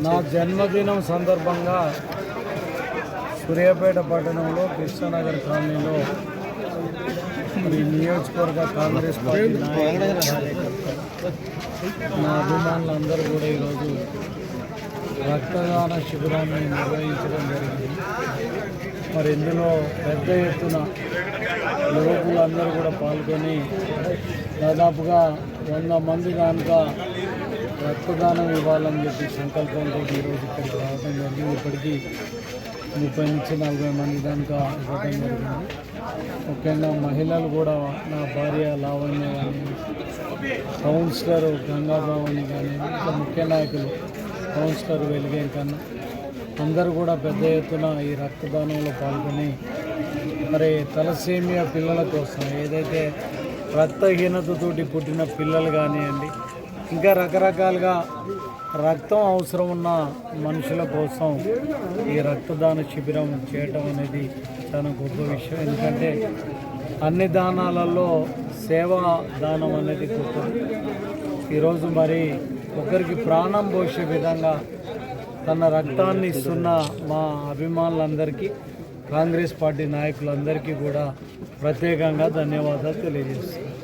నా జన్మదినం సందర్భంగా సూర్యాపేట పట్టణంలో కృష్ణానగర్ కాలనీలో నియోజకవర్గ కాంగ్రెస్ పార్టీ నా అభిమానులందరూ కూడా ఈరోజు రక్తదాన శిబిరాన్ని నిర్వహించడం జరిగింది. మరి ఇందులో పెద్ద ఎత్తున యువకులందరూ కూడా పాల్గొని దాదాపుగా 100 మంది కనుక రక్తదానం ఇవ్వాలని చెప్పి సంకల్పంతో ఈరోజు ఇక్కడికి రావడం జరిగింది. ఇప్పటికీ 30 నుంచి 40 మంది దాకా ఇవ్వడం జరిగింది. ముఖ్యంగా మహిళలు కూడా నా భార్య లావణ్య కానీ, కౌన్సిలర్ గంగాభావని కానీ, ఇంకా ముఖ్య నాయకులు కౌన్సిలర్ వెలిగేం కన్నా అందరూ కూడా పెద్ద ఎత్తున ఈ రక్తదానంలో పాల్గొని మరి తలసేమియా పిల్లల కోసం ఏదైతే రక్తహీనతతోటి పుట్టిన పిల్లలు కానివ్వండి, ఇంకా రకరకాలుగా రక్తం అవసరం ఉన్న మనుషుల కోసం ఈ రక్తదాన శిబిరం చేయటం అనేది చాలా గొప్ప విషయం. ఎందుకంటే అన్ని దానాలలో సేవా దానం అనేది గొప్పది. ఈరోజు మరి ఒకరికి ప్రాణం పోసే విధంగా తన రక్తాన్ని ఇస్తున్న మా అభిమానులందరికీ, కాంగ్రెస్ పార్టీ నాయకులందరికీ కూడా ప్రత్యేకంగా ధన్యవాదాలు తెలియజేస్తున్నాను.